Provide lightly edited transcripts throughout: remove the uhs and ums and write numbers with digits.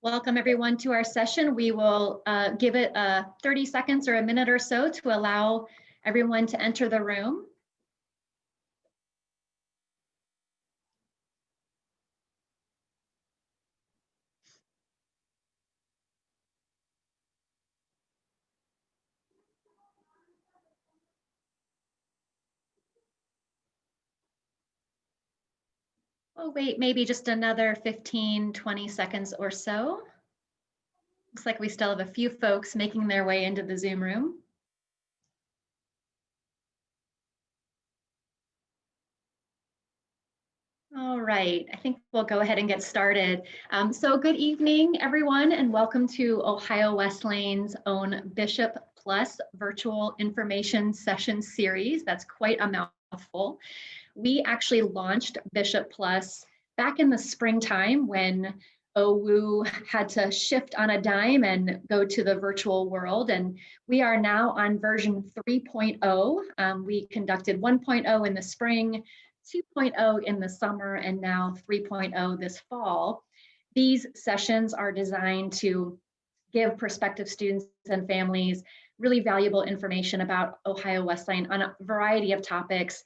Welcome everyone to our session. We will give it 30 seconds or a minute or so to allow everyone to enter the room. We'll wait maybe just another 15, 20 seconds or so. Looks like we still have a few folks making their way into the Zoom room. All right, I think we'll go ahead and get started. So good evening, everyone, and welcome to Ohio Wesleyan's own Bishop Plus virtual information session series. That's quite a mouthful. We actually launched Bishop Plus back in the springtime when OWU had to shift on a dime and go to the virtual world. And we are now on version 3.0. We conducted 1.0 in the spring, 2.0 in the summer, and now 3.0 this fall. These sessions are designed to give prospective students and families really valuable information about Ohio Wesleyan on a variety of topics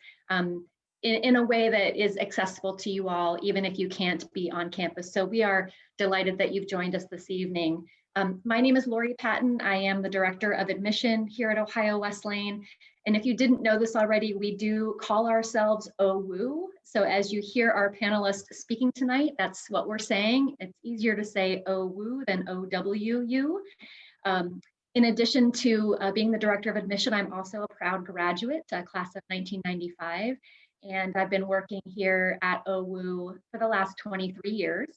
in a way that is accessible to you all, even if you can't be on campus. So we are delighted that you've joined us this evening. My name is Lori Patton. I am the Director of Admission here at Ohio Wesleyan. And if you didn't know this already, we do call ourselves OWU. So as you hear our panelists speaking tonight, that's what we're saying. It's easier to say OWU than OWU. In addition to being the Director of Admission, I'm also a proud graduate, class of 1995. And I've been working here at OWU for the last 23 years.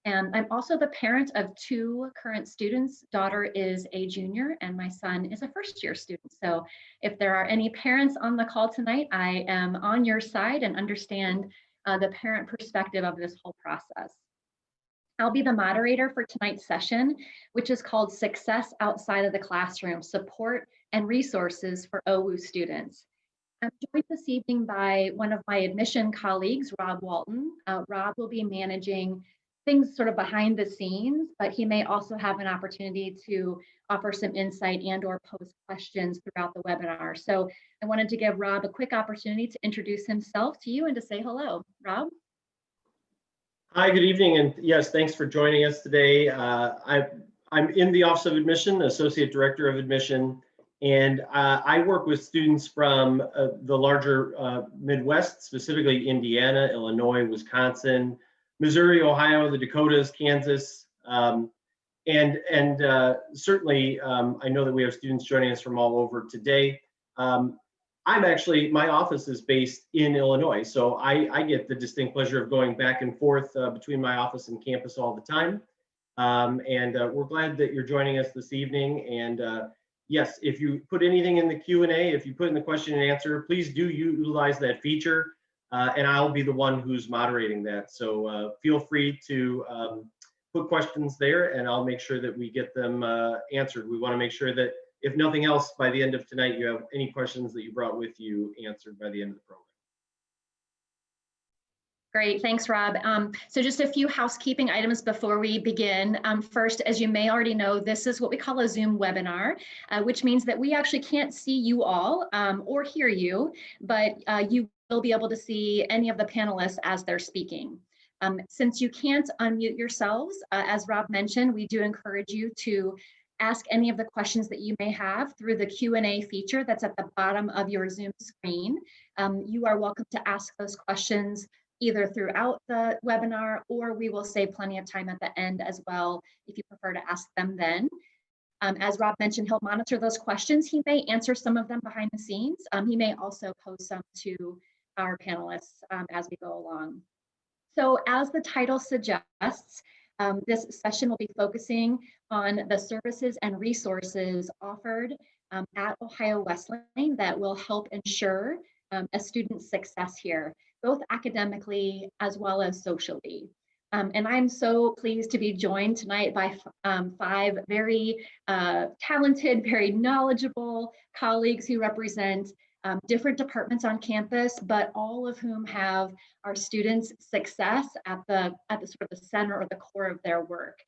And I'm also the parent of two current students. Daughter is a junior and my son is a first-year student. So if there are any parents on the call tonight, I am on your side and understand the parent perspective of this whole process. I'll be the moderator for tonight's session, which is called Success Outside of the Classroom, Support and Resources for OWU Students. I'm joined this evening by one of my admission colleagues, Rob Walton. Rob will be managing things sort of behind the scenes, but he may also have an opportunity to offer some insight and or pose questions throughout the webinar. So I wanted to give Rob a quick opportunity to introduce himself to you and to say hello. Rob? Hi, good evening, and yes, thanks for joining us today. I'm in the Office of Admission, Associate Director of Admission, and I work with students from the larger Midwest, specifically Indiana, Illinois, Wisconsin, Missouri, Ohio, the Dakotas, Kansas, and certainly I know that we have students joining us from all over today. My office is based in Illinois, so I get the distinct pleasure of going back and forth between my office and campus all the time. We're glad that you're joining us this evening. And yes, if you put anything in the Q&A, if you put in the question and answer, please do utilize that feature, and I'll be the one who's moderating that. So feel free to put questions there, and I'll make sure that we get them answered. We want to make sure that, if nothing else, by the end of tonight, you have any questions that you brought with you answered by the end of the program. Great, thanks, Rob. So just a few housekeeping items before we begin. First, as you may already know, this is what we call a Zoom webinar, which means that we actually can't see you all or hear you, but you will be able to see any of the panelists as they're speaking. Since you can't unmute yourselves, as Rob mentioned, we do encourage you to ask any of the questions that you may have through the Q&A feature that's at the bottom of your Zoom screen. You are welcome to ask those questions either throughout the webinar, or we will save plenty of time at the end as well if you prefer to ask them then. As Rob mentioned, he'll monitor those questions. He may answer some of them behind the scenes. He may also pose some to our panelists as we go along. So as the title suggests, this session will be focusing on the services and resources offered at Ohio Wesleyan that will help ensure a student's success here, both academically as well as socially. And I'm so pleased to be joined tonight by five very talented, very knowledgeable colleagues who represent different departments on campus, but all of whom have our students' success at the sort of the center or the core of their work.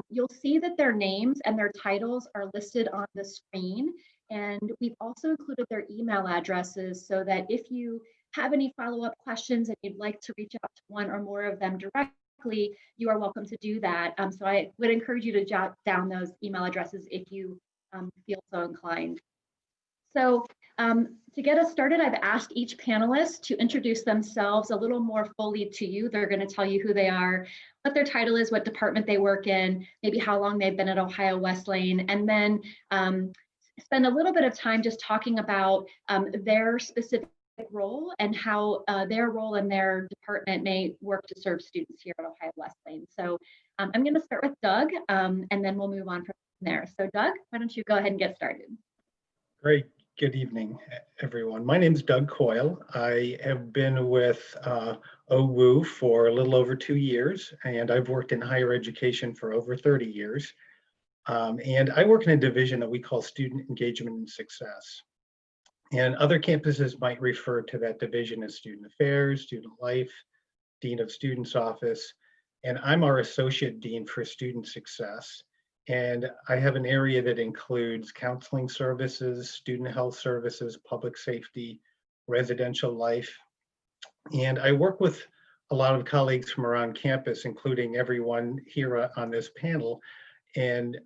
You'll see that their names and their titles are listed on the screen, and we've also included their email addresses so that if you have any follow-up questions and you'd like to reach out to one or more of them directly, you are welcome to do that. So I would encourage you to jot down those email addresses if you feel so inclined. So to get us started, I've asked each panelist to introduce themselves a little more fully to you. They're going to tell you who they are, what their title is, what department they work in, maybe how long they've been at Ohio Wesleyan, and then spend a little bit of time just talking about their specific role and how their role in their department may work to serve students here at Ohio Wesleyan. So I'm going to start with Doug, and then we'll move on from there. So Doug, why don't you go ahead and get started? Great. Good evening, everyone. My name is Doug Coyle. I have been with OWU for a little over 2 years, and I've worked in higher education for over 30 years. And I work in a division that we call Student Engagement and Success. And other campuses might refer to that division as Student Affairs, Student Life, Dean of Students Office, and I'm our Associate Dean for Student Success. And I have an area that includes counseling services, student health services, public safety, residential life. And I work with a lot of colleagues from around campus, including everyone here on this panel, and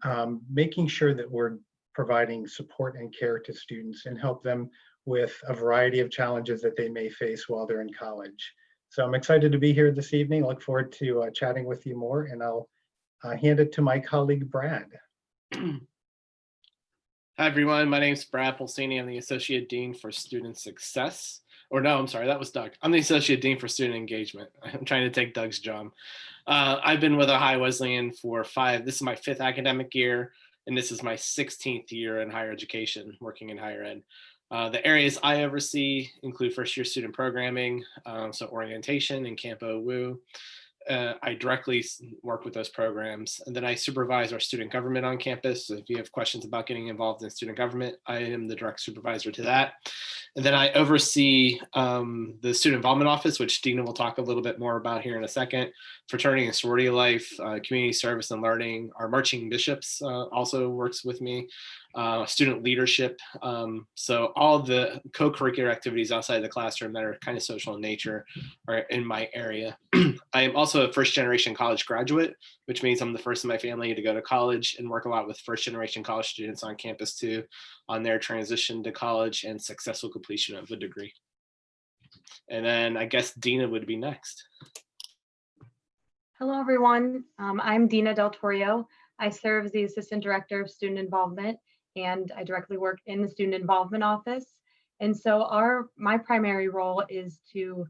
making sure that we're providing support and care to students and help them with a variety of challenges that they may face while they're in college. So I'm excited to be here this evening. Look forward to chatting with you more, and I'll hand it to my colleague, Brad. Hi, everyone. My name is Brad Pulsini. I'm the Associate Dean for Student Success. Or no, I'm sorry, that was Doug. I'm the Associate Dean for Student Engagement. I'm trying to take Doug's job. I've been with Ohio Wesleyan for this is my 5th academic year, and this is my 16th year in higher education, working in higher ed. The areas I oversee include first-year student programming, so orientation and Camp OWU. I directly work with those programs, and then I supervise our student government on campus. So if you have questions about getting involved in student government, I am the direct supervisor to that. And then I oversee the student involvement office, which Dina will talk a little bit more about here in a second. Fraternity and sorority life, community service and learning. Our marching bishops also works with me. Student leadership. So all the co-curricular activities outside the classroom that are kind of social in nature are in my area. I am also a first-generation college graduate, which means I'm the first in my family to go to college, and work a lot with first-generation college students on campus too, on their transition to college and successful completion of a degree. And then I guess Dina would be next. Hello, everyone. I'm Dina Del Torio. I serve as the Assistant Director of Student Involvement, and I directly work in the Student Involvement Office. And so my primary role is to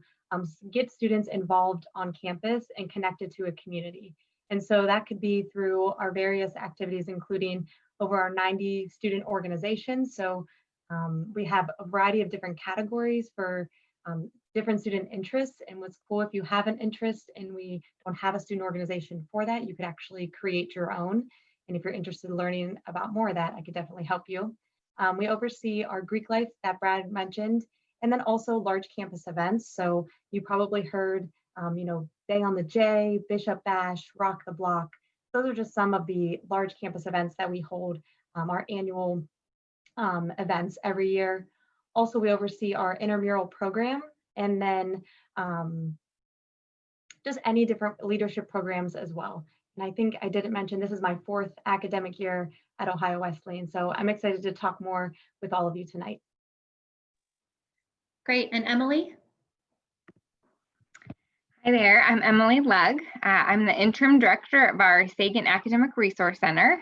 get students involved on campus and connected to a community. And so that could be through our various activities, including over our 90 student organizations. So we have a variety of different categories for different student interests. And what's cool, if you have an interest and we don't have a student organization for that, you could actually create your own. And if you're interested in learning about more of that, I could definitely help you. We oversee our Greek life that Brad mentioned, and then also large campus events. So you probably heard, Day on the J, Bishop Bash, Rock the Block. Those are just some of the large campus events that we hold, our annual events every year. Also, we oversee our intramural program, and then just any different leadership programs as well. And I think I didn't mention, this is my 4th academic year at Ohio Wesleyan. So I'm excited to talk more with all of you tonight. Great. And Emily? Hi there, I'm Emily Legg. I'm the interim director of our Sagan Academic Resource Center.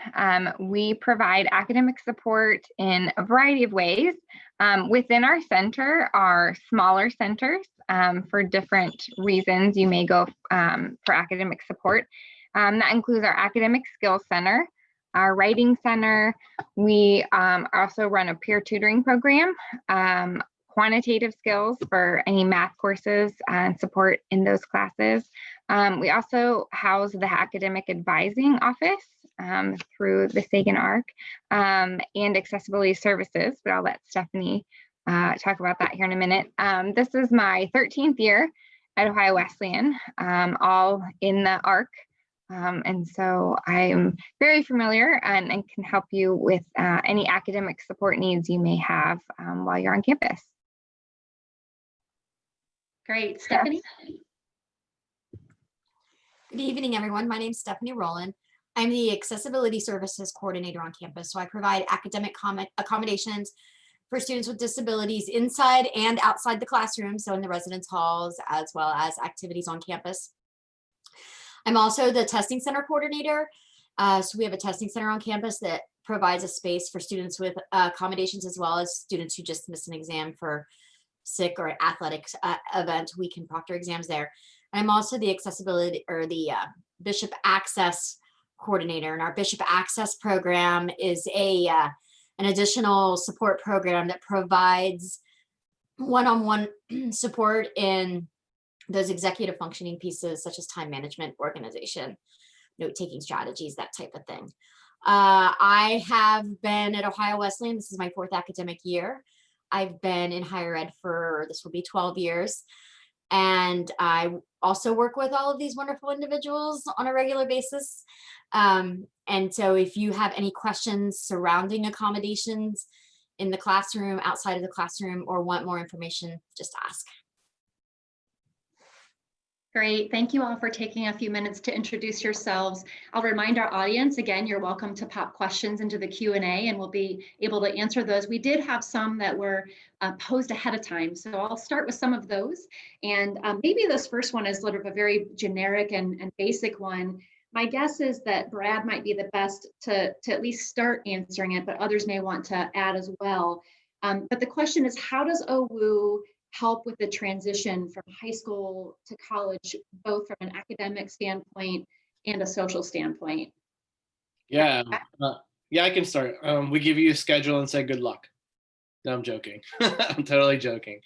We provide academic support in a variety of ways. Within our center are smaller centers for different reasons you may go for academic support. That includes our Academic Skills Center, our Writing Center. We also run a peer tutoring program, quantitative skills for any math courses and support in those classes. We also house the Academic Advising Office through the Sagan ARC and Accessibility Services, but I'll let Stephanie talk about that here in a minute. This is my 13th year at Ohio Wesleyan, all in the ARC. And so I'm very familiar and can help you with any academic support needs you may have while you're on campus. Great. Stephanie? Good evening, everyone. My name is Stephanie Rowland. I'm the Accessibility Services Coordinator on campus. So I provide academic accommodations for students with disabilities inside and outside the classroom, so in the residence halls, as well as activities on campus. I'm also the testing center coordinator. So we have a testing center on campus that provides a space for students with accommodations, as well as students who just missed an exam for sick or athletics event. We can proctor exams there. I'm also the accessibility or the Bishop Access coordinator, and our Bishop Access program is an additional support program that provides one-on-one support in those executive functioning pieces, such as time management, organization, note-taking strategies, that type of thing. I have been at Ohio Wesleyan. This is my 4th academic year. I've been in higher ed for, this will be 12 years. And I also work with all of these wonderful individuals on a regular basis. And so if you have any questions surrounding accommodations in the classroom, outside of the classroom, or want more information, just ask. Great. Thank you all for taking a few minutes to introduce yourselves. I'll remind our audience, again, you're welcome to pop questions into the Q&A and we'll be able to answer those. We did have some that were posed ahead of time, so I'll start with some of those. And maybe this first one is sort of a very generic and basic one. My guess is that Brad might be the best to at least start answering it, but others may want to add as well. But the question is, how does OWU help with the transition from high school to college, both from an academic standpoint and a social standpoint? Yeah, I can start. We give you a schedule and say good luck. No, I'm joking. I'm totally joking.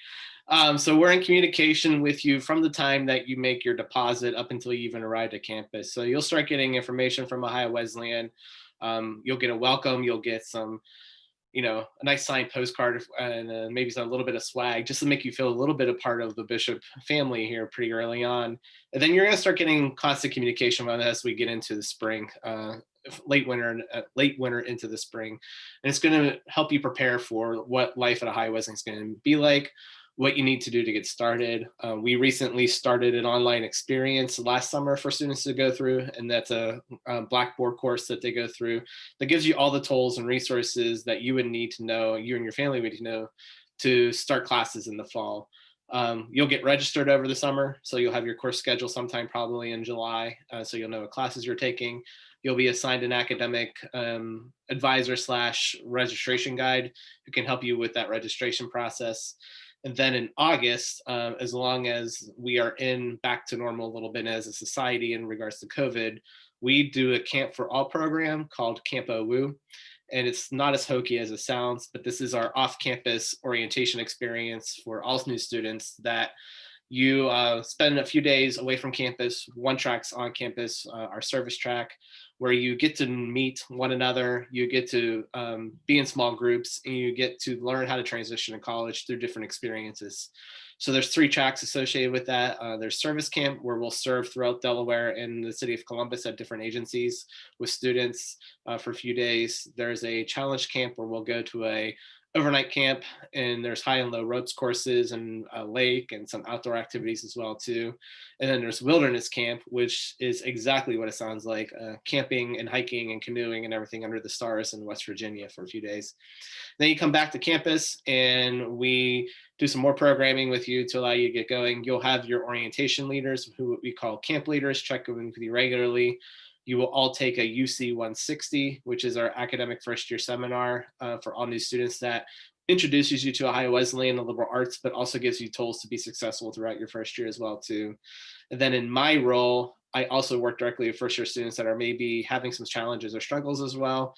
So we're in communication with you from the time that you make your deposit up until you even arrive at campus. So you'll start getting information from Ohio Wesleyan. You'll get a welcome. You'll get some, a nice signed postcard and maybe a little bit of swag just to make you feel a little bit a part of the Bishop family here pretty early on. And then you're going to start getting constant communication with us as we get into the spring, late winter into the spring. And it's going to help you prepare for what life at Ohio Wesleyan is going to be like, what you need to do to get started. We recently started an online experience last summer for students to go through, and that's a Blackboard course that they go through that gives you all the tools and resources that you would need to know, you and your family would need to know, to start classes in the fall. You'll get registered over the summer, so you'll have your course schedule sometime probably in July, so you'll know what classes you're taking. You'll be assigned an academic advisor / registration guide who can help you with that registration process. And then in August, as long as we are back to normal a little bit as a society in regards to COVID, we do a Camp for All program called Camp OWU. And it's not as hokey as it sounds, but this is our off-campus orientation experience for all new students that you spend a few days away from campus. One track's on campus, our service track, where you get to meet one another, you get to be in small groups, and you get to learn how to transition to college through different experiences. So there's 3 tracks associated with that. There's service camp, where we'll serve throughout Delaware and the city of Columbus at different agencies with students for a few days. There's a challenge camp where we'll go to a overnight camp, and there's high and low ropes courses and a lake and some outdoor activities as well too. And then there's wilderness camp, which is exactly what it sounds like, camping and hiking and canoeing and everything under the stars in West Virginia for a few days. Then you come back to campus and we do some more programming with you to allow you to get going. You'll have your orientation leaders, who we call camp leaders, check in with you regularly. You will all take a UC 160, which is our academic first year seminar for all new students that introduces you to Ohio Wesleyan and the liberal arts, but also gives you tools to be successful throughout your first year as well too. And then in my role, I also work directly with first year students that are maybe having some challenges or struggles as well,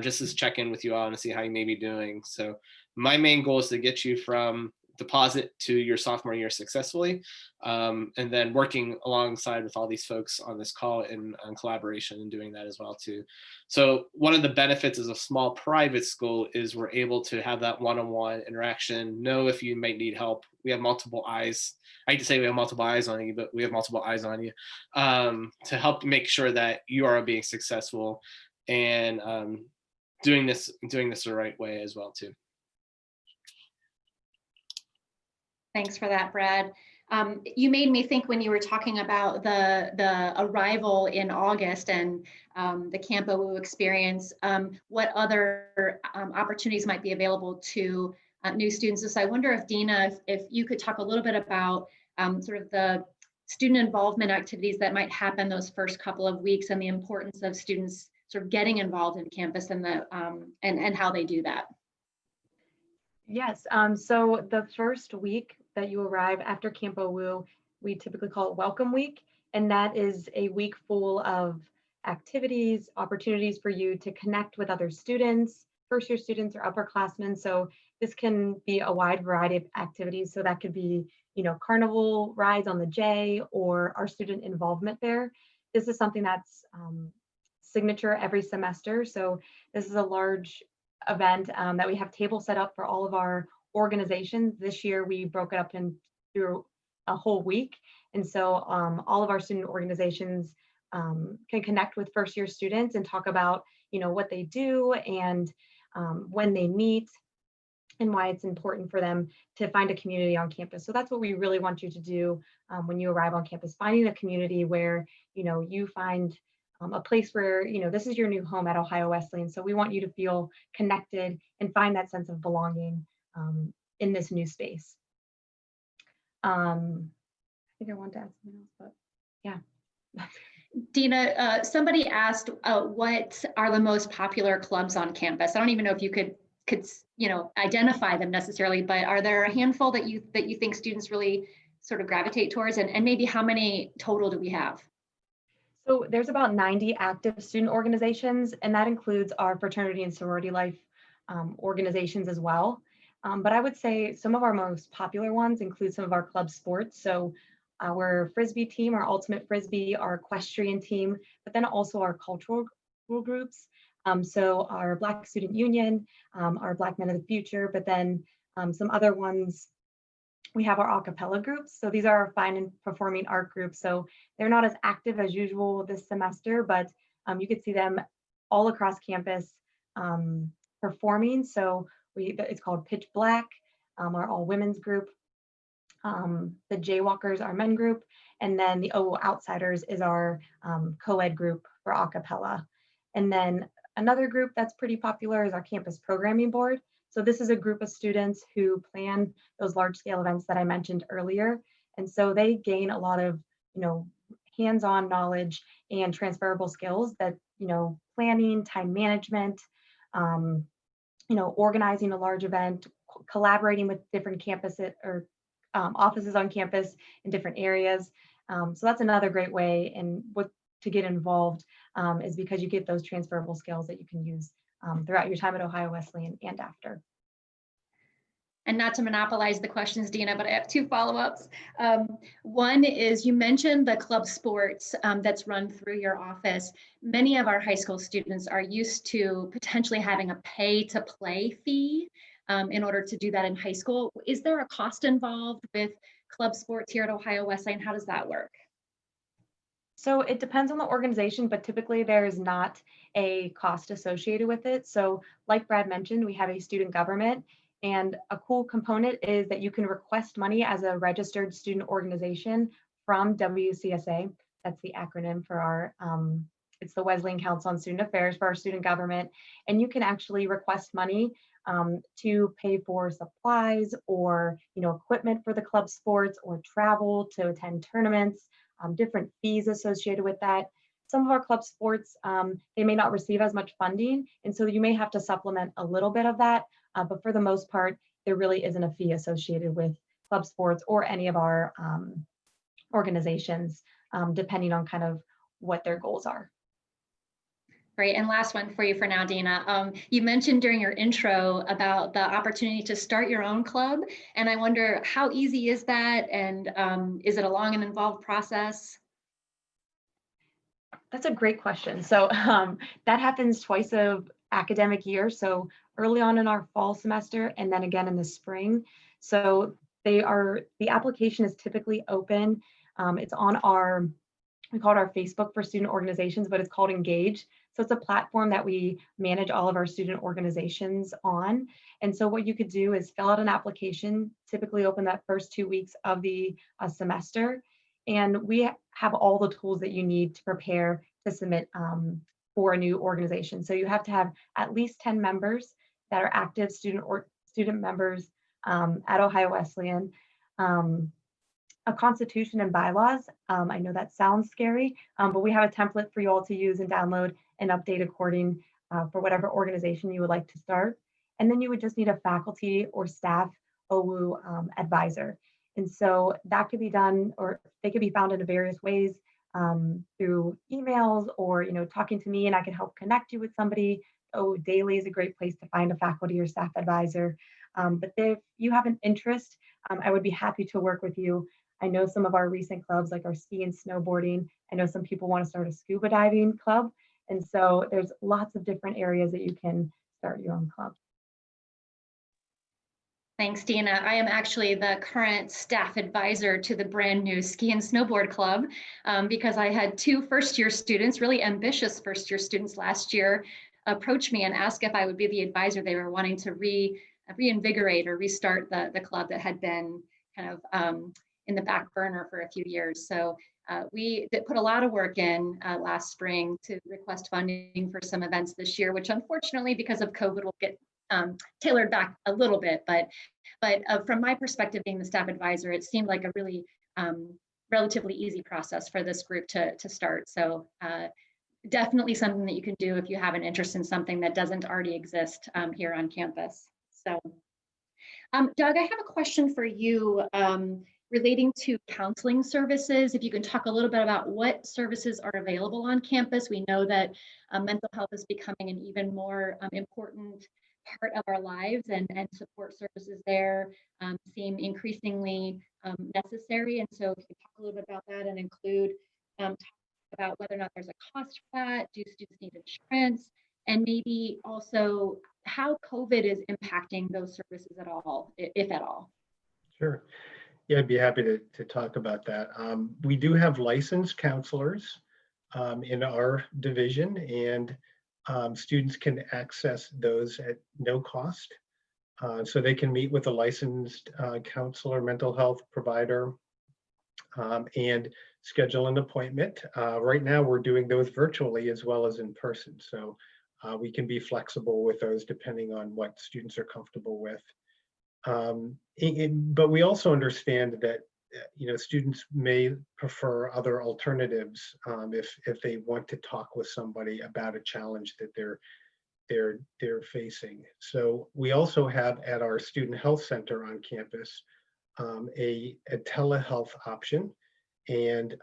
just to check in with you all and see how you may be doing. So my main goal is to get you from deposit to your sophomore year successfully, and then working alongside with all these folks on this call in collaboration and doing that as well too. So one of the benefits as a small private school is we're able to have that one-on-one interaction, know if you might need help. We have multiple eyes. I hate to say we have multiple eyes on you, but we have multiple eyes on you to help make sure that you are being successful and doing this the right way as well too. Thanks for that, Brad. You made me think when you were talking about the arrival in August and the Camp OWU experience, what other opportunities might be available to new students. So I wonder if Dina, if you could talk a little bit about sort of the student involvement activities that might happen those first couple of weeks and the importance of students sort of getting involved in campus and and how they do that. Yes, so the first week that you arrive after Camp OWU, we typically call it Welcome Week, and that is a week full of activities, opportunities for you to connect with other students, first year students or upperclassmen. So this can be a wide variety of activities. So that could be, you know, carnival rides on the J or our student involvement fair. This is something that's signature every semester. So this is a large event that we have tables set up for all of our organizations. This year we broke it up into a whole week. And so all of our student organizations can connect with first year students and talk about, you know, what they do and when they meet and why it's important for them to find a community on campus. So that's what we really want you to do when you arrive on campus, finding a community where, you know, you find a place where, you know, this is your new home at Ohio Wesleyan. So we want you to feel connected and find that sense of belonging in this new space. I think I wanted to add something else, but yeah. Dina, somebody asked what are the most popular clubs on campus? I don't even know if you could you know, identify them necessarily, but are there a handful that you think students really sort of gravitate towards, and maybe how many total do we have? So there's about 90 active student organizations, and that includes our fraternity and sorority life organizations as well. But I would say some of our most popular ones include some of our club sports. So our Frisbee team, our Ultimate Frisbee, our equestrian team, but then also our cultural groups. So our Black Student Union, our Black Men of the Future, but then some other ones. We have our Acapella Groups. So these are our fine and performing art groups. So they're not as active as usual this semester, but you could see them all across campus performing. So it's called Pitch Black, our all women's group. The Jaywalkers, our men group, and then the OWU Outsiders is our co-ed group for Acapella. And then another group that's pretty popular is our Campus Programming Board. So this is a group of students who plan those large scale events that I mentioned earlier. And so they gain a lot of, you know, hands-on knowledge and transferable skills that, you know, planning, time management, you know, organizing a large event, collaborating with different campuses or offices on campus in different areas. So that's another great way and what to get involved is because you get those transferable skills that you can use throughout your time at Ohio Wesleyan and after. And not to monopolize the questions, Dina, but I have two follow-ups. One is you mentioned the club sports that's run through your office. Many of our high school students are used to potentially having a pay-to-play fee in order to do that in high school. Is there a cost involved with club sports here at Ohio Wesleyan? How does that work? So it depends on the organization, but typically there is not a cost associated with it. So like Brad mentioned, we have a student government, and a cool component is that you can request money as a registered student organization from WCSA. That's the acronym for our, it's the Wesleyan Council on Student Affairs for our student government. And you can actually request money to pay for supplies or, you know, equipment for the club sports or travel to attend tournaments. Different fees associated with that. Some of our club sports, they may not receive as much funding, and so you may have to supplement a little bit of that, but for the most part, there really isn't a fee associated with club sports or any of our organizations, depending on kind of what their goals are. Great. And last one for you for now, Dina. You mentioned during your intro about the opportunity to start your own club. And I wonder, how easy is that? And is it a long and involved process? That's a great question. So that happens twice a academic year. So early on in our fall semester and then again in the spring. So the application is typically open. It's on we call it our Facebook for student organizations, but it's called Engage. So it's a platform that we manage all of our student organizations on. And so what you could do is fill out an application, typically open that first 2 weeks of the semester. And we have all the tools that you need to prepare to submit for a new organization. So you have to have at least 10 members that are active student members at Ohio Wesleyan. A constitution and bylaws. I know that sounds scary, but we have a template for you all to use and download and update according for whatever organization you would like to start. And then you would just need a faculty or staff OWU advisor. And so that could be done, or they could be found in various ways through emails or talking to me, and I can help connect you with somebody. OWU Daily is a great place to find a faculty or staff advisor. But if you have an interest, I would be happy to work with you. I know some of our recent clubs, like our ski and snowboarding. I know some people want to start a scuba diving club. And so there's lots of different areas that you can start your own club. Thanks, Dina. I am actually the current staff advisor to the brand new ski and snowboard club because I had 2 first-year students, really ambitious first-year students last year, approach me and ask if I would be the advisor. They were wanting to reinvigorate or restart the club that had been kind of in the back burner for a few years. So we put a lot of work in last spring to request funding for some events this year, which unfortunately because of COVID will get tailored back a little bit. But from my perspective, being the staff advisor, it seemed like a really relatively easy process for this group to start. So definitely something that you can do if you have an interest in something that doesn't already exist here on campus. So Doug, I have a question for you relating to counseling services. If you can talk a little bit about what services are available on campus. We know that mental health is becoming an even more important part of our lives, and support services there seem increasingly necessary. And so if you could talk a little bit about that and include talk about whether or not there's a cost for that, do students need insurance, and maybe also how COVID is impacting those services at all, if at all. Sure. Yeah, I'd be happy to talk about that. We do have licensed counselors in our division, and students can access those at no cost. So they can meet with a licensed counselor, mental health provider, and schedule an appointment. Right now, we're doing those virtually as well as in person. So we can be flexible with those depending on what students are comfortable with. But we also understand that students may prefer other alternatives if they want to talk with somebody about a challenge that they're facing. So we also have at our student health center on campus a telehealth option, and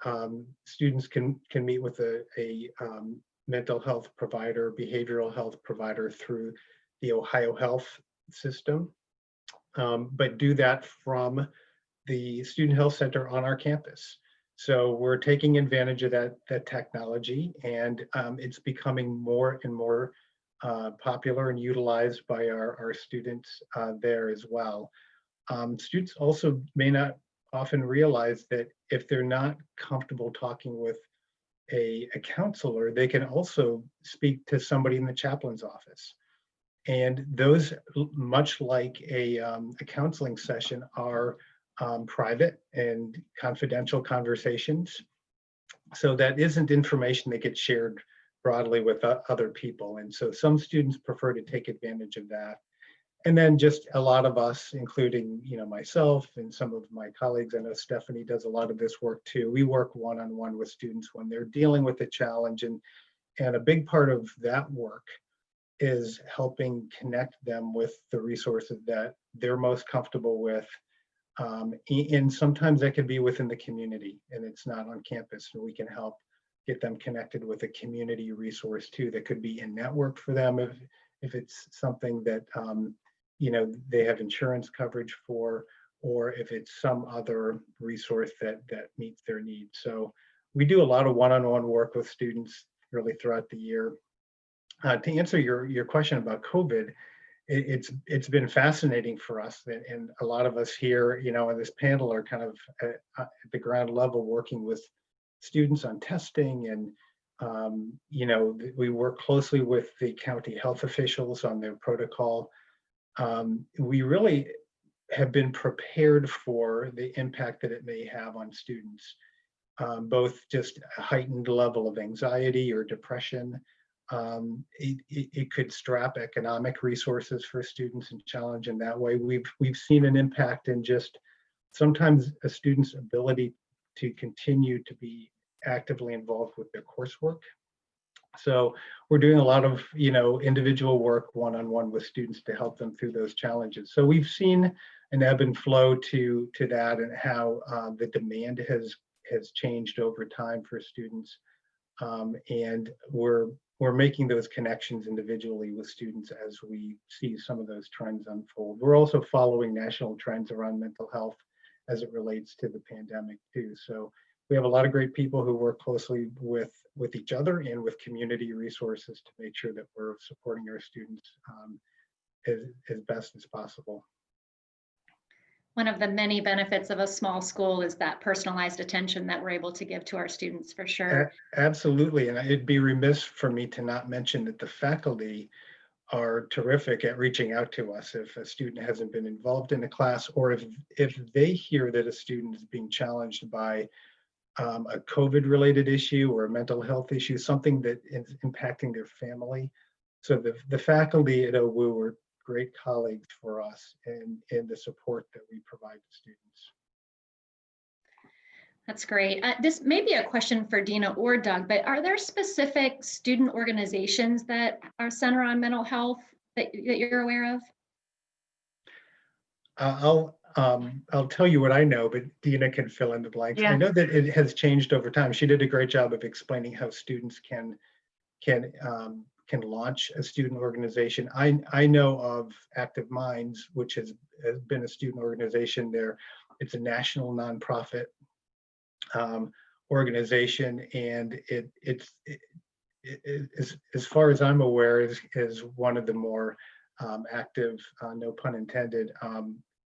students can meet with a mental health provider, behavioral health provider through the Ohio Health system. But do that from the Student Health Center on our campus. So we're taking advantage of that technology, and it's becoming more and more popular and utilized by our students there as well. Students also may not often realize that if they're not comfortable talking with a counselor, they can also speak to somebody in the chaplain's office. And those, much like a counseling session, are private and confidential conversations. So that isn't information that gets shared broadly with other people. And so some students prefer to take advantage of that. And then just a lot of us, including myself and some of my colleagues, I know Stephanie does a lot of this work too. We work one-on-one with students when they're dealing with a challenge. And a big part of that work is helping connect them with the resources that they're most comfortable with. And sometimes that can be within the community and it's not on campus, and we can help get them connected with a community resource too that could be in network for them if it's something that they have insurance coverage for, or if it's some other resource that meets their needs. So we do a lot of one-on-one work with students really throughout the year. To answer your question about COVID, it's been fascinating for us, and a lot of us here, in this panel are kind of at the ground level working with students on testing, and we work closely with the county health officials on their protocol. We really have been prepared for the impact that it may have on students, both just a heightened level of anxiety or depression. It could strap economic resources for students and challenge in that way. We've seen an impact in just sometimes a student's ability to continue to be actively involved with their coursework. So we're doing a lot of individual work one-on-one with students to help them through those challenges. So we've seen an ebb and flow to that, and how the demand has changed over time for students, and we're making those connections individually with students as we see some of those trends unfold. We're also following national trends around mental health as it relates to the pandemic too. So we have a lot of great people who work closely with each other and with community resources to make sure that we're supporting our students as best as possible. One of the many benefits of a small school is that personalized attention that we're able to give to our students, for sure. Absolutely, and it'd be remiss for me to not mention that the faculty are terrific at reaching out to us if a student hasn't been involved in a class, or if they hear that a student is being challenged by a COVID-related issue or a mental health issue, something that is impacting their family. So the faculty at OWU are great colleagues for us in the support that we provide to students. That's great. This may be a question for Dina or Doug, but are there specific student organizations that are centered on mental health that you're aware of? I'll tell you what I know, but Dina can fill in the blanks. Yeah. I know that it has changed over time. She did a great job of explaining how students can launch a student organization. I know of Active Minds, which has been a student organization there. It's a national nonprofit organization, and it's as far as I'm aware, is one of the more active, no pun intended,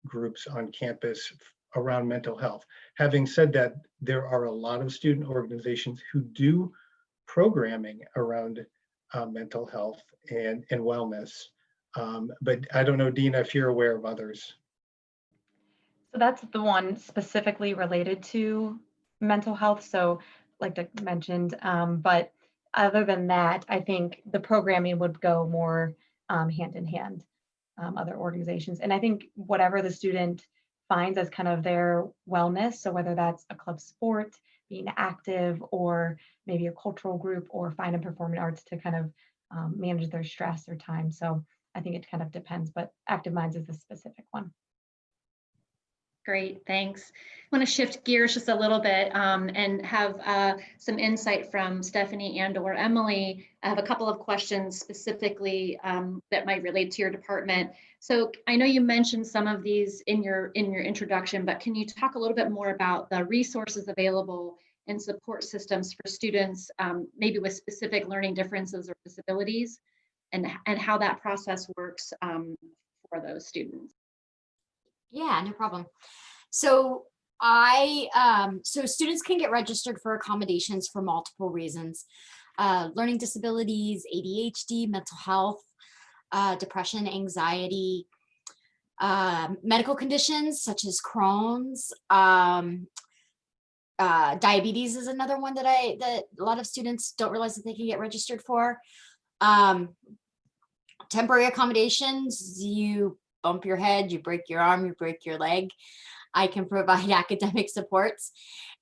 groups on campus around mental health. Having said that, there are a lot of student organizations who do programming around mental health and wellness, but I don't know, Dina, if you're aware of others. So that's the one specifically related to mental health. So like Doug mentioned, but other than that, I think the programming would go more hand in hand, other organizations. And I think whatever the student finds as kind of their wellness, so whether that's a club sport, being active, or maybe a cultural group, or fine and performing arts to kind of manage their stress or time. So I think it kind of depends, but Active Minds is the specific one. Great, thanks. I want to shift gears just a little bit and have some insight from Stephanie and or Emily. I have a couple of questions specifically that might relate to your department. So I know you mentioned some of these in your introduction, but can you talk a little bit more about the resources available and support systems for students, maybe with specific learning differences or disabilities, and how that process works for those students? Yeah, no problem. So so students can get registered for accommodations for multiple reasons: learning disabilities, ADHD, mental health, depression, anxiety, medical conditions such as Crohn's. Diabetes is another one that a lot of students don't realize that they can get registered for. Temporary accommodations: you bump your head, you break your arm, you break your leg, I can provide academic supports.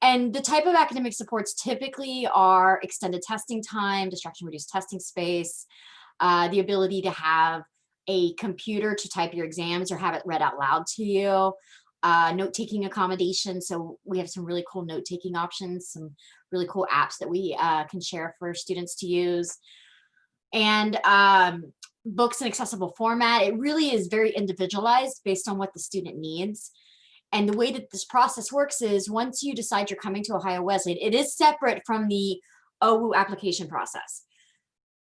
And the type of academic supports typically are extended testing time, distraction reduced testing space, the ability to have a computer to type your exams or have it read out loud to you, note-taking accommodations. So we have some really cool note-taking options, some really cool apps that we can share for students to use. And books in accessible format. It really is very individualized based on what the student needs. And the way that this process works is once you decide you're coming to Ohio Wesleyan, it is separate from the OWU application process.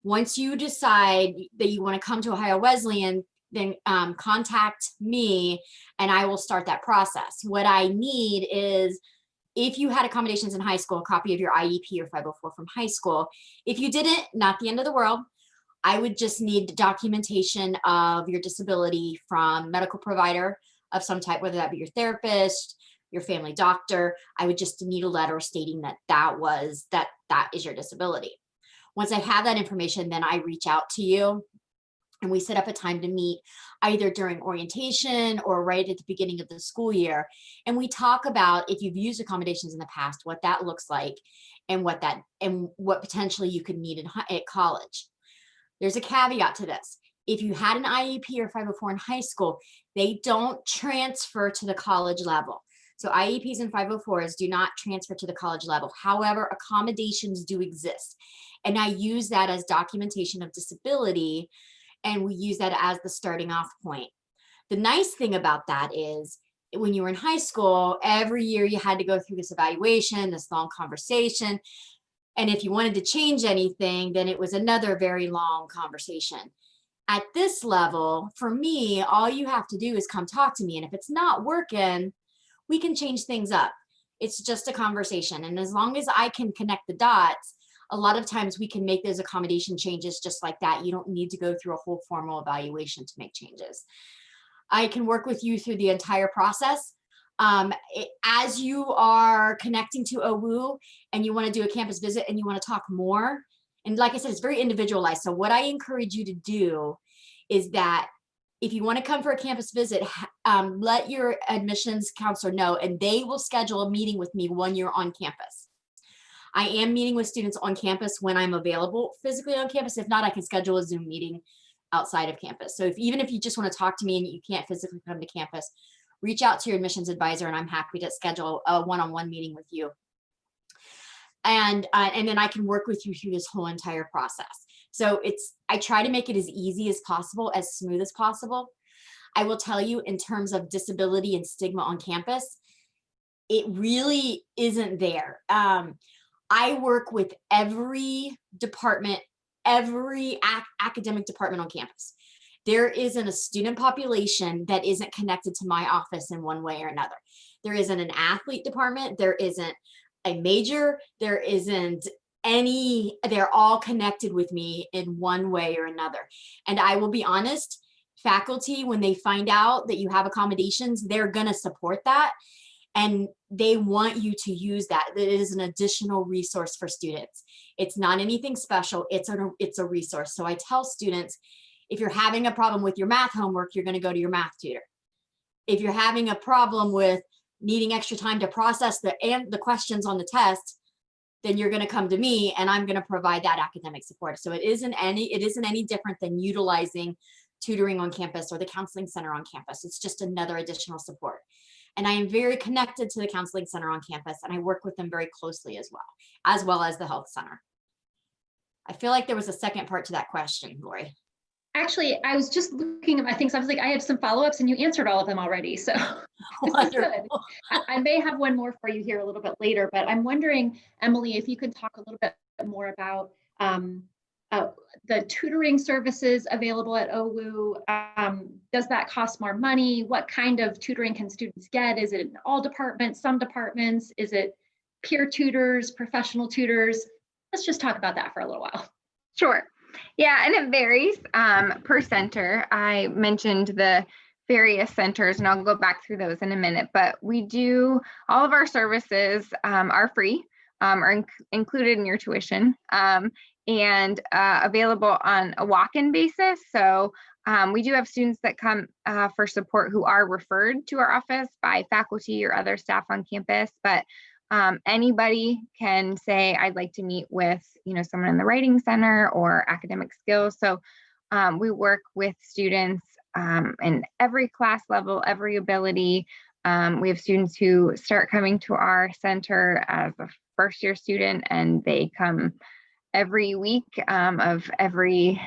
Once you decide that you want to come to Ohio Wesleyan, then contact me and I will start that process. What I need is, if you had accommodations in high school, a copy of your IEP or 504 from high school. If you didn't, not the end of the world. I would just need documentation of your disability from medical provider of some type, whether that be your therapist, your family doctor. I would just need a letter stating that that is your disability. Once I have that information, then I reach out to you and we set up a time to meet either during orientation or right at the beginning of the school year. And we talk about, if you've used accommodations in the past, what that looks like and what potentially you could need at college. There's a caveat to this. If you had an IEP or 504 in high school, they don't transfer to the college level. So IEPs and 504s do not transfer to the college level. However, accommodations do exist. And I use that as documentation of disability, and we use that as the starting off point. The nice thing about that is when you were in high school, every year you had to go through this evaluation, this long conversation. And if you wanted to change anything, then it was another very long conversation. At this level, for me, all you have to do is come talk to me. And if it's not working, we can change things up. It's just a conversation. And as long as I can connect the dots, a lot of times we can make those accommodation changes just like that. You don't need to go through a whole formal evaluation to make changes. I can work with you through the entire process. As you are connecting to OWU and you want to do a campus visit and you want to talk more, and like I said, it's very individualized. So what I encourage you to do is that if you want to come for a campus visit, let your admissions counselor know, and they will schedule a meeting with me when you're on campus. I am meeting with students on campus when I'm available physically on campus. If not, I can schedule a Zoom meeting outside of campus. So even if you just want to talk to me and you can't physically come to campus, reach out to your admissions advisor and I'm happy to schedule a one-on-one meeting with you. And then I can work with you through this whole entire process. So I try to make it as easy as possible, as smooth as possible. I will tell you, in terms of disability and stigma on campus, it really isn't there. I work with every department, every academic department on campus. There isn't a student population that isn't connected to my office in one way or another. There isn't an athlete department. There isn't a major. There isn't any, they're all connected with me in one way or another. And I will be honest, faculty, when they find out that you have accommodations, they're gonna support that. And they want you to use that. It is an additional resource for students. It's not anything special, it's a resource. So I tell students, if you're having a problem with your math homework, you're gonna go to your math tutor. If you're having a problem with needing extra time to process the questions on the test, then you're gonna come to me and I'm gonna provide that academic support. So it isn't any different than utilizing tutoring on campus or the counseling center on campus. It's just another additional support. And I am very connected to the counseling center on campus and I work with them very closely as well as the health center. I feel like there was a second part to that question, Lori. Actually, I was just looking at my things. I was like, I had some follow-ups and you answered all of them already. So this is good. I may have one more for you here a little bit later, but I'm wondering, Emily, if you could talk a little bit more about the tutoring services available at OWU. Does that cost more money? What kind of tutoring can students get? Is it in all departments, some departments? Is it peer tutors, professional tutors? Let's just talk about that for a little while. Sure. Yeah, and it varies per center. I mentioned the various centers, and I'll go back through those in a minute, but we do, all of our services are free, are included in your tuition, and available on a walk-in basis. So we do have students that come for support who are referred to our office by faculty or other staff on campus, but anybody can say, I'd like to meet with, someone in the writing center or academic skills. So we work with students in every class level, every ability, We have students who start coming to our center as a first-year student, and they come every week of every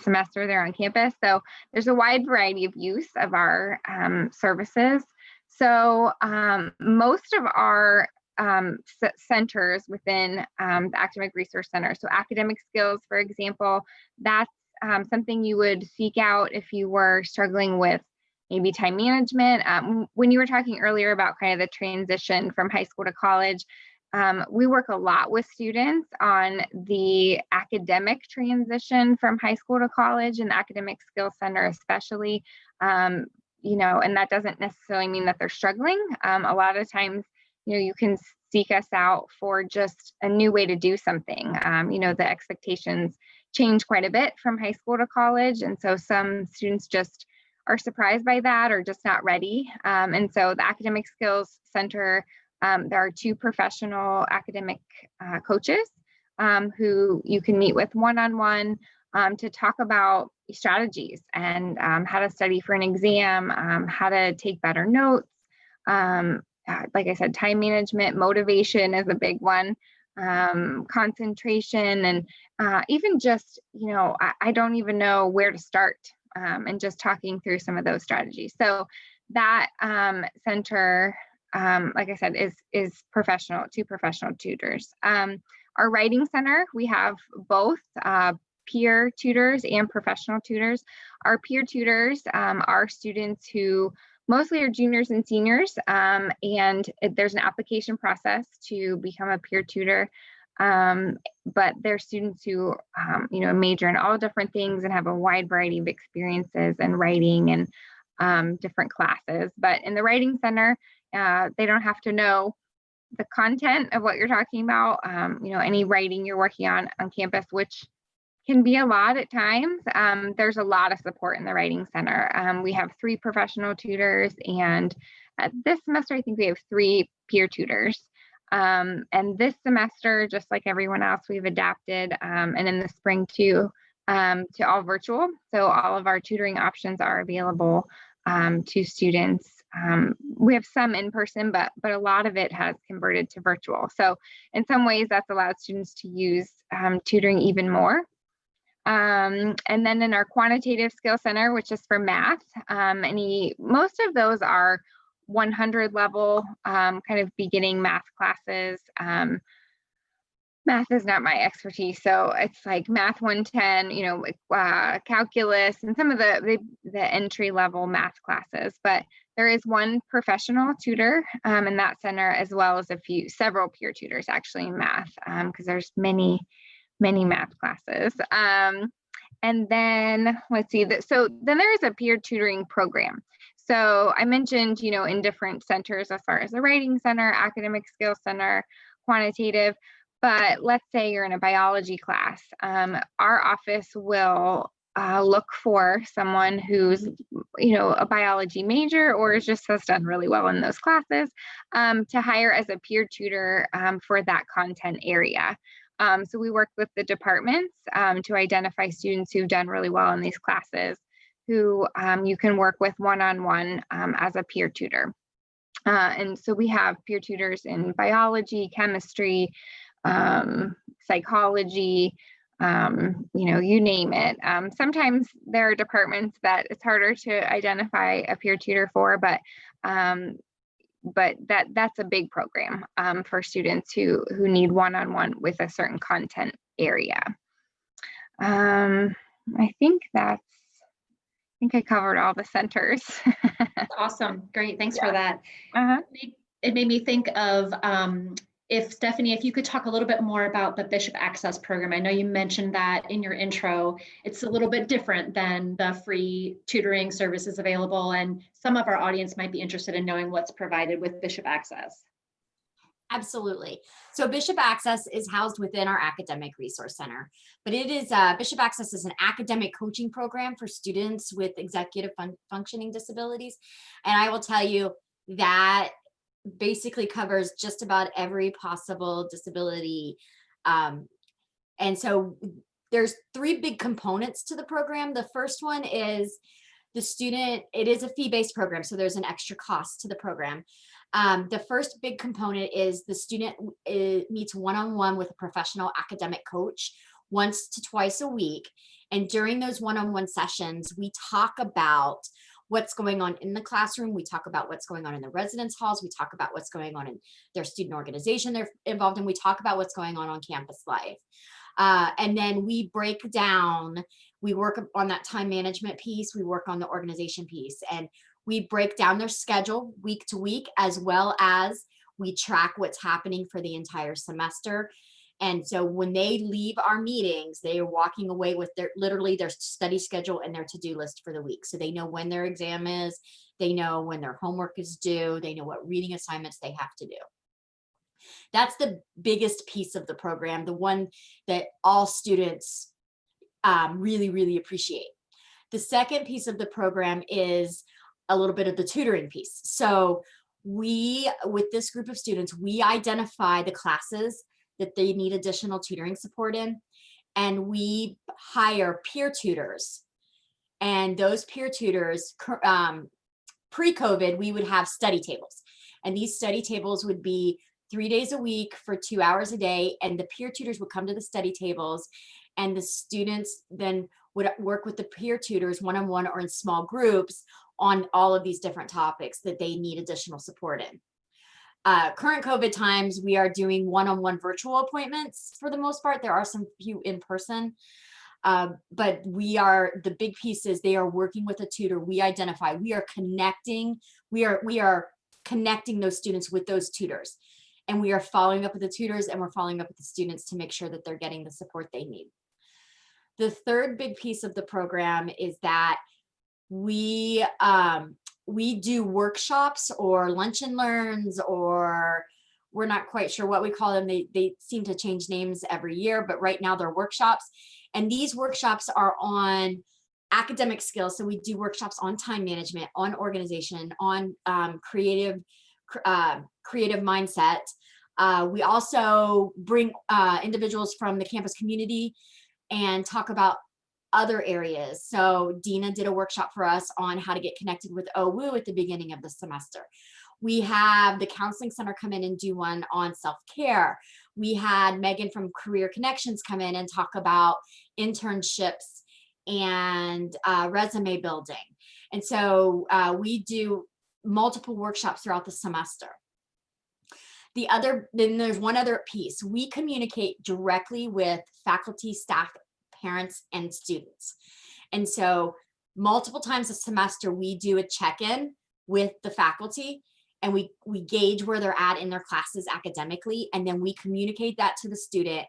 semester they're on campus. So there's a wide variety of use of our services. So most of our centers within the Academic Resource Center, so academic skills, for example, that's something you would seek out if you were struggling with maybe time management. When you were talking earlier about kind of the transition from high school to college, we work a lot with students on the academic transition from high school to college, and the Academic Skills Center especially, and that doesn't necessarily mean that they're struggling. A lot of times, you can seek us out for just a new way to do something. The expectations change quite a bit from high school to college, and so some students just are surprised by that or just not ready. And so the Academic Skills Center, there are 2 professional academic coaches who you can meet with one-on-one to talk about strategies and how to study for an exam, how to take better notes. Like I said, time management, motivation is a big one, concentration, and even just, I don't even know where to start, and just talking through some of those strategies. So that center, like I said, is professional, 2 professional tutors. Our writing center, we have both peer tutors and professional tutors. Our peer tutors are students who mostly are juniors and seniors, and there's an application process to become a peer tutor. But they're students who, major in all different things and have a wide variety of experiences in writing and different classes. But in the writing center, they don't have to know the content of what you're talking about, any writing you're working on campus, which can be a lot at times. There's a lot of support in the writing center. We have 3 professional tutors, and this semester, I think we have 3 peer tutors. And this semester, just like everyone else, we've adapted, and in the spring too, to all virtual. So all of our tutoring options are available to students. We have some in person, but a lot of it has converted to virtual. So in some ways, that's allowed students to use tutoring even more. And then in our Quantitative Skill Center, which is for math, most of those are 100 level kind of beginning math classes. Math is not my expertise, so it's like math 110, calculus, and some of the entry level math classes. But there is 1 professional tutor in that center, as well as several peer tutors actually in math, because there's many math classes. And then let's see, so then there is a peer tutoring program. So I mentioned, in different centers as far as the writing center, academic skills center, quantitative, but let's say you're in a biology class. Our office will look for someone who's, a biology major or just has done really well in those classes to hire as a peer tutor for that content area. So we work with the departments to identify students who've done really well in these classes, who you can work with one-on-one as a peer tutor. And so we have peer tutors in biology, chemistry, psychology, you name it. Sometimes there are departments that it's harder to identify a peer tutor for, but that's a big program for students who need one-on-one with a certain content area. I think I covered all the centers. Awesome. Great. Thanks for that. Uh-huh. It made me think of if Stephanie, if you could talk a little bit more about the Bishop Access program. I know you mentioned that in your intro. It's a little bit different than the free tutoring services available, and some of our audience might be interested in knowing what's provided with Bishop Access. Absolutely. So Bishop Access is housed within our Academic Resource Center, but it is Bishop Access is an academic coaching program for students with executive functioning disabilities. And I will tell you that basically covers just about every possible disability. And so there's 3 big components to the program. The first one is the student, it is a fee-based program, so there's an extra cost to the program. The first big component is the student meets one-on-one with a professional academic coach once to twice a week. And during those one-on-one sessions, we talk about what's going on in the classroom. We talk about what's going on in the residence halls. We talk about what's going on in their student organization they're involved in. We talk about what's going on campus life. And then we break down, we work on that time management piece. We work on the organization piece, and we break down their schedule week to week, as well as we track what's happening for the entire semester. And so when they leave our meetings, they are walking away with literally their study schedule and their to-do list for the week. So they know when their exam is, they know when their homework is due, they know what reading assignments they have to do. That's the biggest piece of the program, the one that all students really, really appreciate. The second piece of the program is a little bit of the tutoring piece. So with this group of students, we identify the classes that they need additional tutoring support in, and we hire peer tutors. And those peer tutors, pre-COVID, we would have study tables, and these study tables would be 3 days a week for 2 hours a day, and the peer tutors would come to the study tables, and the students then would work with the peer tutors one-on-one or in small groups on all of these different topics that they need additional support in. Current COVID times, we are doing one-on-one virtual appointments for the most part. There are some few in person, but the big piece is they are working with a tutor. We identify, we are connecting those students with those tutors, and we are following up with the tutors, and we're following up with the students to make sure that they're getting the support they need. The third big piece of the program is that we do workshops or lunch and learns, or we're not quite sure what we call them. They seem to change names every year, but right now they're workshops. And these workshops are on academic skills. So we do workshops on time management, on organization, on creative mindset. We also bring individuals from the campus community and talk about other areas. So Dina did a workshop for us on how to get connected with OWU at the beginning of the semester. We have the Counseling Center come in and do one on self-care. We had Megan from Career Connections come in and talk about internships and resume building. And so we do multiple workshops throughout the semester. Then there's one other piece. We communicate directly with faculty, staff, parents, and students. And so multiple times a semester, we do a check-in with the faculty, and we gauge where they're at in their classes academically, and then we communicate that to the student,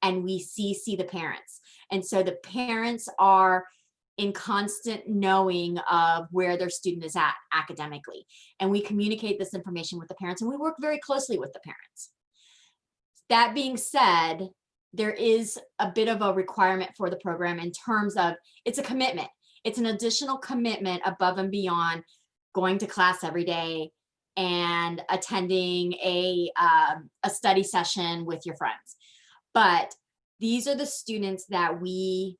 and we CC the parents. And so the parents are in constant knowing of where their student is at academically. And we communicate this information with the parents, and we work very closely with the parents. That being said, there is a bit of a requirement for the program in terms of it's a commitment. It's an additional commitment above and beyond going to class every day and attending a study session with your friends. But these are the students that we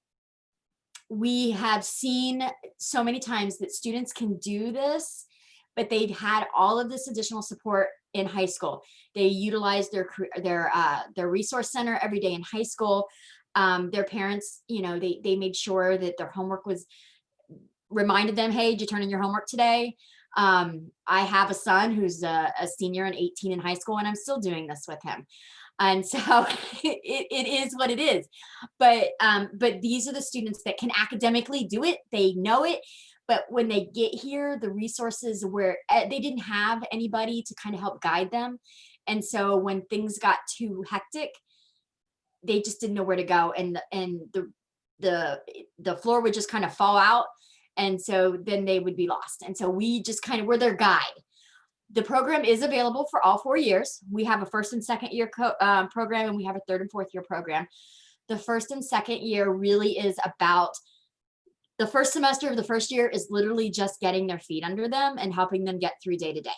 have seen so many times that students can do this, but they'd had all of this additional support in high school. They utilized their resource center every day in high school. Their parents, they made sure that their homework was reminded them, hey, did you turn in your homework today? I have a son who's a senior and 18 in high school, and I'm still doing this with him. And so it is what it is. But these are the students that can academically do it. They know it. But when they get here, the resources where they didn't have anybody to kind of help guide them. And so when things got too hectic, they just didn't know where to go. And the floor would just kind of fall out. And so then they would be lost. And so we just kind of were their guide. The program is available for all 4 years. We have a first and second year program, and we have a third and fourth year program. The first and second year really is about the first semester of the first year is literally just getting their feet under them and helping them get through day to day.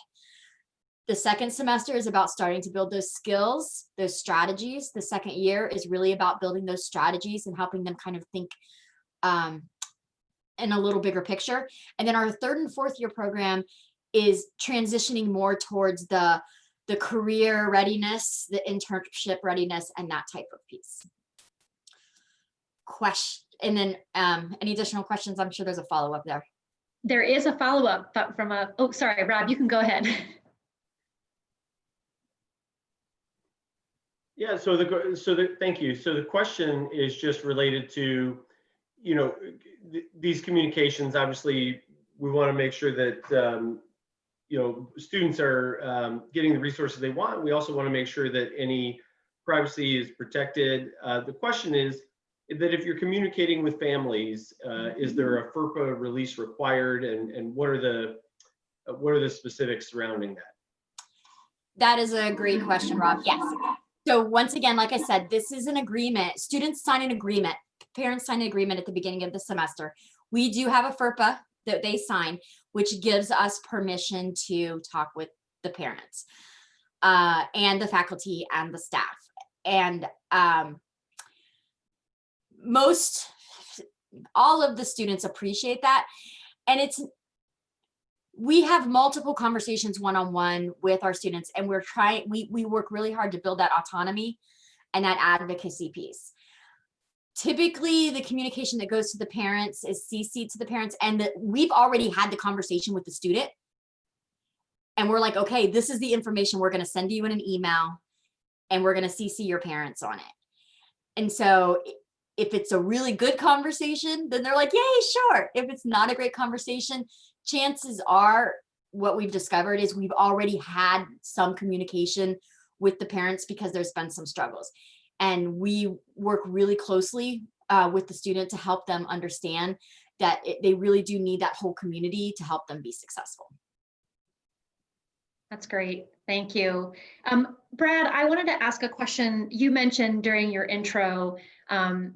The second semester is about starting to build those skills, those strategies. The second year is really about building those strategies and helping them kind of think in a little bigger picture. And then our 3rd and 4th year program is transitioning more towards the career readiness, the internship readiness, and that type of piece. And then any additional questions? I'm sure there's a follow-up there. There is a follow-up from oh, sorry, Rob, you can go ahead. Yeah, thank you. So the question is just related to, you know, these communications. Obviously, we want to make sure that, you know, students are getting the resources they want. We also want to make sure that any privacy is protected. The question is that if you're communicating with families, is there a FERPA release required, and what are the specifics surrounding that? That is a great question, Rob. Yes. So once again, like I said, this is an agreement. Students sign an agreement. Parents sign an agreement at the beginning of the semester. We do have a FERPA that they sign, which gives us permission to talk with the parents and the faculty and the staff. And all of the students appreciate that. And we have multiple conversations one-on-one with our students, and we work really hard to build that autonomy and that advocacy piece. Typically, the communication that goes to the parents is CC'd to the parents, and we've already had the conversation with the student. And we're like, okay, this is the information we're going to send you in an email, and we're going to CC your parents on it. And so if it's a really good conversation, then they're like, yay, sure. If it's not a great conversation, chances are what we've discovered is we've already had some communication with the parents because there's been some struggles. And we work really closely with the student to help them understand that they really do need that whole community to help them be successful. That's great. Thank you. Brad, I wanted to ask a question. You mentioned during your intro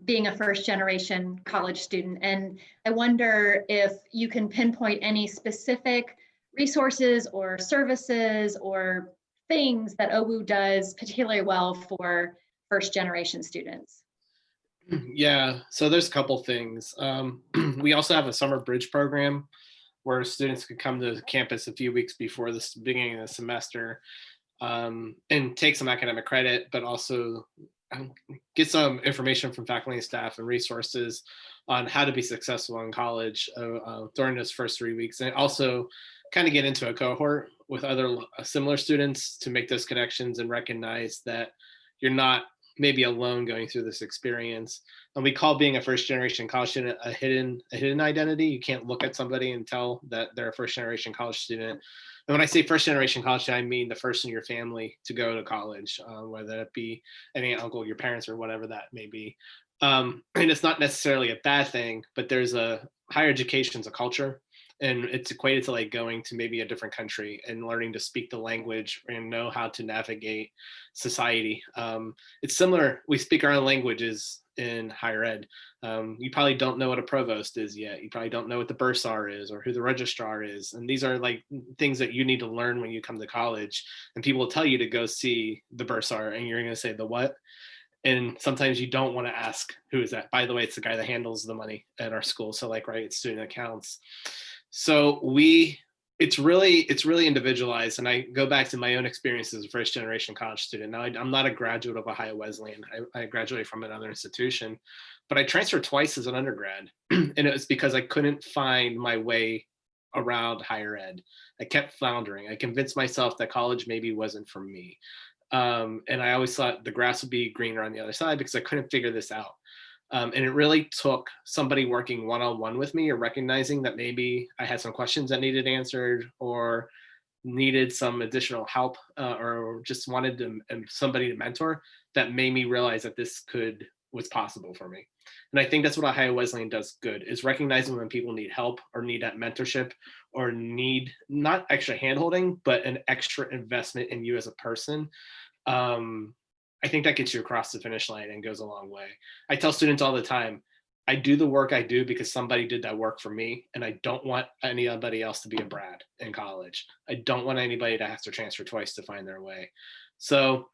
being a first-generation college student, and I wonder if you can pinpoint any specific resources or services or things that OWU does particularly well for first-generation students. Yeah, so there's a couple things. We also have a summer bridge program where students could come to campus a few weeks before the beginning of the semester and take some academic credit, but also get some information from faculty and staff and resources on how to be successful in college during those first 3 weeks. And also kind of get into a cohort with other similar students to make those connections and recognize that you're not maybe alone going through this experience. And we call being a first generation college student a hidden identity. You can't look at somebody and tell that they're a first generation college student. And when I say first generation college student, I mean the first in your family to go to college, whether it be an aunt, uncle, your parents, or whatever that may be. And it's not necessarily a bad thing, but there's a higher education's a culture. And it's equated to like going to maybe a different country and learning to speak the language and know how to navigate society. It's similar. We speak our own languages in higher ed. You probably don't know what a provost is yet. You probably don't know what the bursar is or who the registrar is. And these are like things that you need to learn when you come to college. And people will tell you to go see the bursar and you're going to say the what? And sometimes you don't want to ask, who is that? By the way, it's the guy that handles the money at our school. So like, right, it's student accounts. So it's really individualized. And I go back to my own experience as a first generation college student. Now I'm not a graduate of Ohio Wesleyan. I graduated from another institution, but I transferred twice as an undergrad. And it was because I couldn't find my way around higher ed. I kept floundering. I convinced myself that college maybe wasn't for me. And I always thought the grass would be greener on the other side because I couldn't figure this out. And it really took somebody working one-on-one with me or recognizing that maybe I had some questions that needed answered or needed some additional help or just wanted somebody to mentor that made me realize that this was possible for me. And I think that's what Ohio Wesleyan does good, is recognizing when people need help or need that mentorship or need not extra handholding, but an extra investment in you as a person. I think that gets you across the finish line and goes a long way. I tell students all the time, I do the work I do because somebody did that work for me, and I don't want anybody else to be a Brad in college. I don't want anybody to have to transfer twice to find their way. So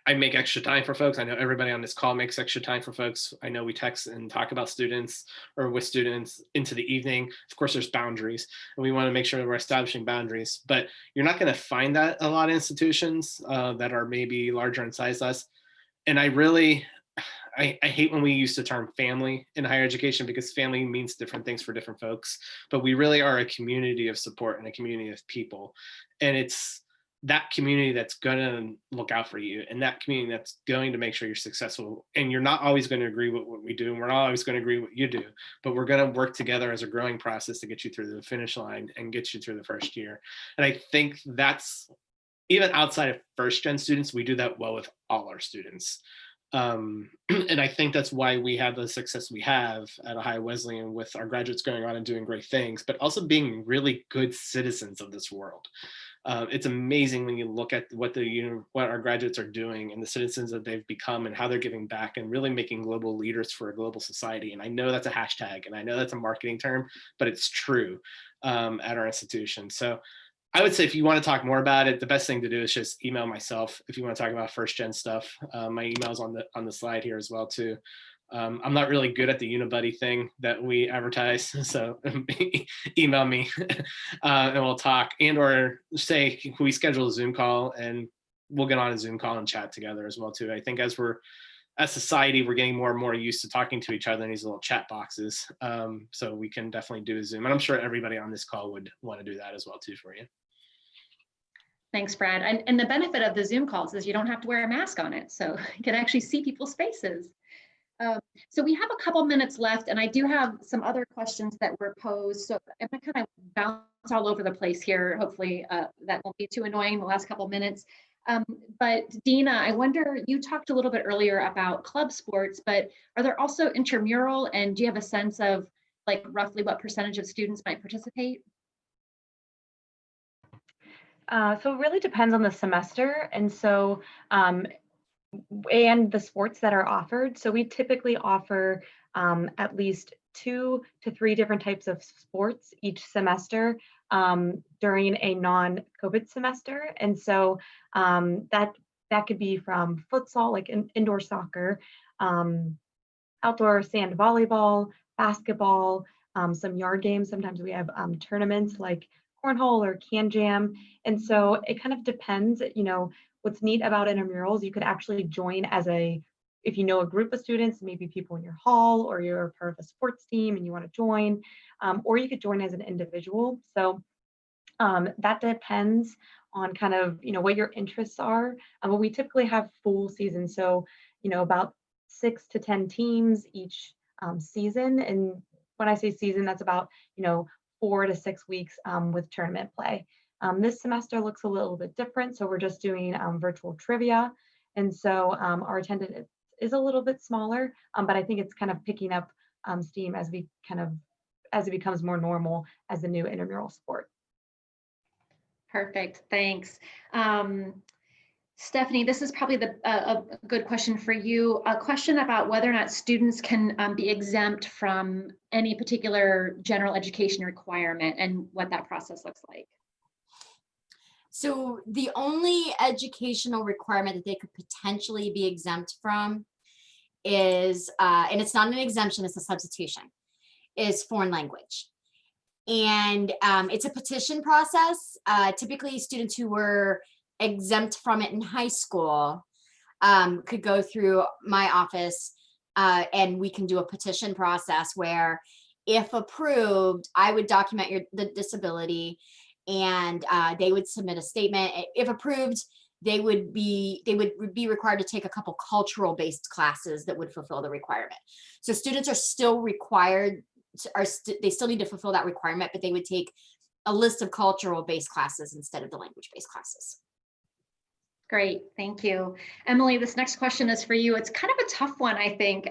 I make extra time for folks. I know everybody on this call makes extra time for folks. I know we text and talk about students or with students into the evening. Of course, there's boundaries, and we want to make sure that we're establishing boundaries, but you're not going to find that a lot of institutions that are maybe larger in size less. And I hate when we use the term family in higher education, because family means different things for different folks, but we really are a community of support and a community of people. And it's that community that's going to look out for you, and that community that's going to make sure you're successful. And you're not always going to agree with what we do, and we're not always going to agree with what you do, but we're going to work together as a growing process to get you through the finish line and get you through the first year. And I think that's, even outside of first gen students, we do that well with all our students. And I think that's why we have the success we have at Ohio Wesleyan, with our graduates going on and doing great things, but also being really good citizens of this world. It's amazing when you look at what our graduates are doing and the citizens that they've become and how they're giving back and really making global leaders for a global society. And I know that's a hashtag, and I know that's a marketing term, but it's true at our institution. So I would say if you want to talk more about it, the best thing to do is just email myself. If you want to talk about first gen stuff, my email's on the slide here as well too. I'm not really good at the Unibuddy thing that we advertise, so email me and we'll talk, and or say, can we schedule a Zoom call, and we'll get on a Zoom call and chat together as well too. I think as society, we're getting more and more used to talking to each other in these little chat boxes. So we can definitely do a Zoom, and I'm sure everybody on this call would want to do that as well too for you. Thanks, Brad. And the benefit of the Zoom calls is you don't have to wear a mask on it, so you can actually see people's faces. So we have a couple minutes left, and I do have some other questions that were posed. So I'm gonna kind of bounce all over the place here. Hopefully that won't be too annoying the last couple minutes. But Dina, I wonder, you talked a little bit earlier about club sports, but are there also intramural, and do you have a sense of like roughly what percentage of students might participate? So it really depends on the semester, and so and the sports that are offered. So we typically offer at least 2 to 3 different types of sports each semester during a non-COVID semester. And so that could be from futsal, like indoor soccer, outdoor sand volleyball, basketball, some yard games. Sometimes we have tournaments like cornhole or can jam. And so it kind of depends, what's neat about intramurals, you could actually join if you know a group of students, maybe people in your hall, or you're part of a sports team and you want to join, or you could join as an individual. So that depends on kind of, what your interests are. But we typically have full seasons. So, about 6 to 10 teams each season. And when I say season, that's about, 4 to 6 weeks with tournament play. This semester looks a little bit different. So we're just doing virtual trivia. And so our attendance is a little bit smaller, but I think it's kind of picking up steam as it becomes more normal as the new intramural sport. Perfect, thanks. Stephanie, this is probably a good question for you. A question about whether or not students can be exempt from any particular general education requirement and what that process looks like. So the only educational requirement that they could potentially be exempt from is, and it's not an exemption, it's a substitution, is foreign language. And it's a petition process. Typically students who were exempt from it in high school could go through my office and we can do a petition process where, if approved, I would document the disability, and they would submit a statement. If approved, they would be required to take a couple cultural based classes that would fulfill the requirement. So students are still required, they still need to fulfill that requirement, but they would take a list of cultural based classes instead of the language based classes. Great, thank you. Emily, this next question is for you. It's kind of a tough one, I think,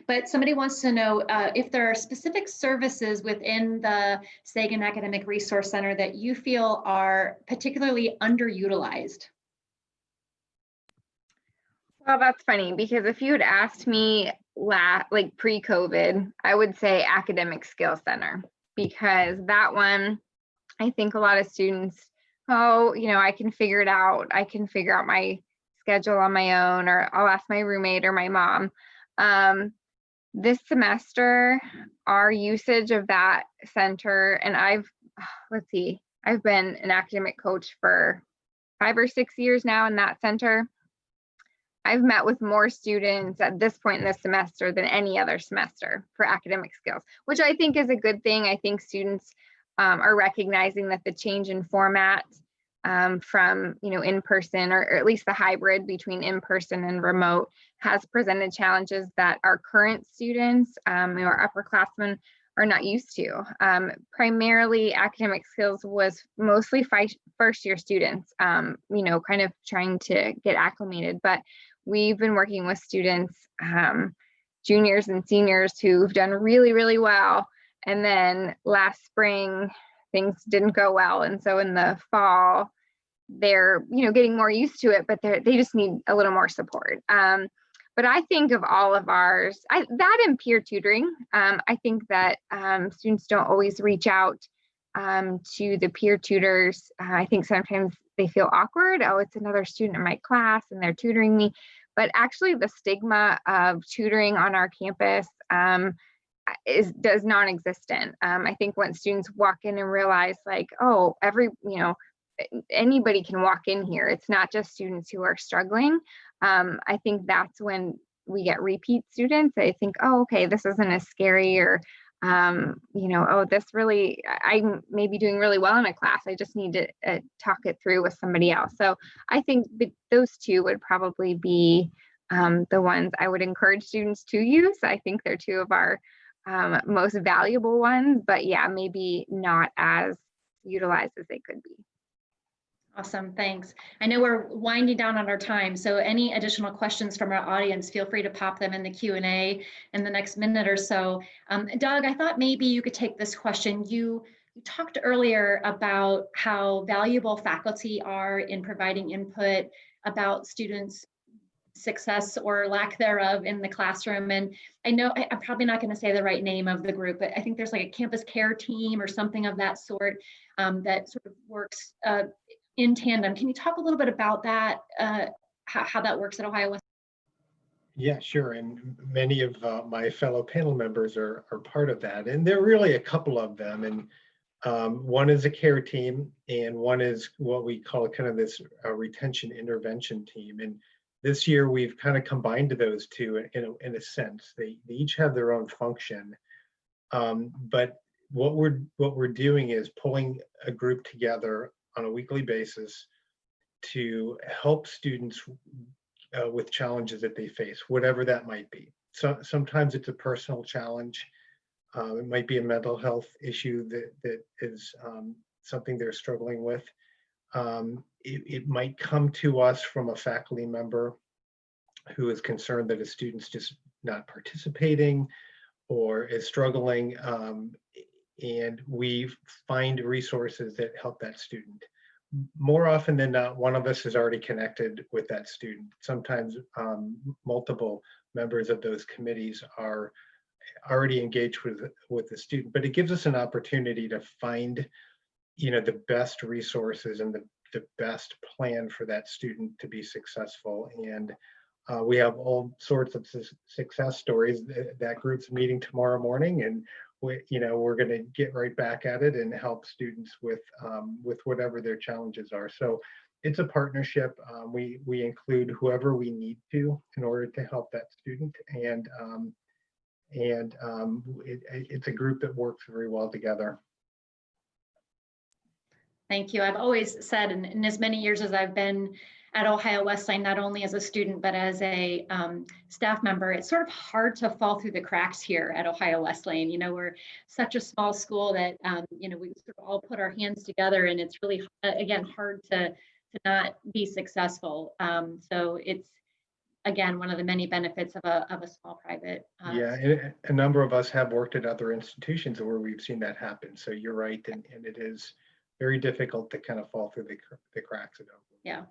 but somebody wants to know if there are specific services within the Sagan Academic Resource Center that you feel are particularly underutilized. Well, that's funny, because if you had asked me like pre-COVID, I would say Academic Skills Center, because that one, I think a lot of students, I can figure it out. I can figure out my schedule on my own, or I'll ask my roommate or my mom. This semester, our usage of that center, and let's see, I've been an academic coach for 5 or 6 years now in that center. I've met with more students at this point in the semester than any other semester for academic skills, which I think is a good thing. I think students are recognizing that the change in format from in-person, or at least the hybrid between in-person and remote, has presented challenges that our current students, our upperclassmen, are not used to. Primarily, academic skills was mostly first-year students, kind of trying to get acclimated. But we've been working with students, juniors and seniors, who've done really, really well. And then last spring, things didn't go well. And so in the fall, they're, getting more used to it, but they just need a little more support. But I think of all of ours, that and peer tutoring, I think that students don't always reach out to the peer tutors. I think sometimes they feel awkward. Oh, it's another student in my class and they're tutoring me. But actually the stigma of tutoring on our campus does non-existent. I think when students walk in and realize, like, oh, anybody can walk in here. It's not just students who are struggling. I think that's when we get repeat students. They think, oh, okay, this isn't as scary, or, oh, this really, I may be doing really well in a class. I just need to talk it through with somebody else. So I think those two would probably be the ones I would encourage students to use. I think they're two of our most valuable ones, but yeah, maybe not as utilized as they could be. Awesome, thanks. I know we're winding down on our time, so any additional questions from our audience, feel free to pop them in the Q&A in the next minute or so. Doug, I thought maybe you could take this question. You talked earlier about how valuable faculty are in providing input about students' success or lack thereof in the classroom. And I know I'm probably not going to say the right name of the group, but I think there's like a campus care team or something of that sort that sort of works in tandem. Can you talk a little bit about that, how that works at Ohio Wesleyan? Yeah, sure. And many of my fellow panel members are part of that. And there are really a couple of them. And one is a care team, and one is what we call kind of this retention intervention team. And this year we've kind of combined those two in a sense. They each have their own function. But what we're doing is pulling a group together on a weekly basis to help students with challenges that they face, whatever that might be. So sometimes it's a personal challenge. It might be a mental health issue that is something they're struggling with. It might come to us from a faculty member who is concerned that a student's just not participating or is struggling, and we find resources that help that student. More often than not, one of us is already connected with that student. Sometimes multiple members of those committees are already engaged with the student, but it gives us an opportunity to find, the best resources and the best plan for that student to be successful. And we have all sorts of success stories. That group's meeting tomorrow morning, and we're going to get right back at it and help students with whatever their challenges are. So it's a partnership. We include whoever we need to in order to help that student, and it's a group that works very well together. Thank you. I've always said, in as many years as I've been at Ohio Wesleyan, not only as a student, but as a staff member, it's sort of hard to fall through the cracks here at Ohio Wesleyan. We're such a small school that, we sort of all put our hands together, and it's really, again, hard to not be successful. So it's, again, one of the many benefits of a small private. Yeah, a number of us have worked at other institutions where we've seen that happen. So you're right, and it is very difficult to kind of fall through the cracks. Yeah.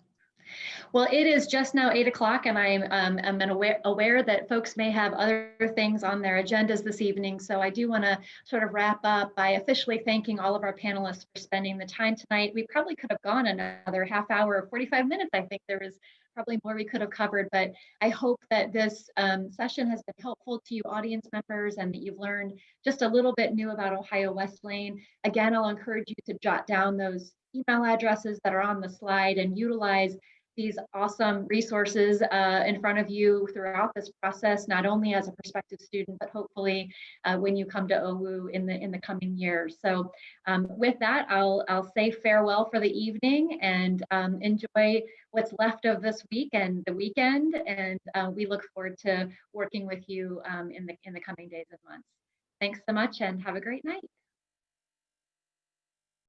Well, it is just now 8 o'clock, and I'm aware that folks may have other things on their agendas this evening. So I do want to sort of wrap up by officially thanking all of our panelists for spending the time tonight. We probably could have gone another half hour or 45 minutes. I think there was probably more we could have covered, but I hope that this session has been helpful to you audience members and that you've learned just a little bit new about Ohio Wesleyan. Again, I'll encourage you to jot down those email addresses that are on the slide and utilize these awesome resources in front of you throughout this process, not only as a prospective student, but hopefully when you come to OWU in the coming years. So with that, I'll say farewell for the evening and enjoy what's left of this week and the weekend. And we look forward to working with you in the coming days and months. Thanks so much and have a great night.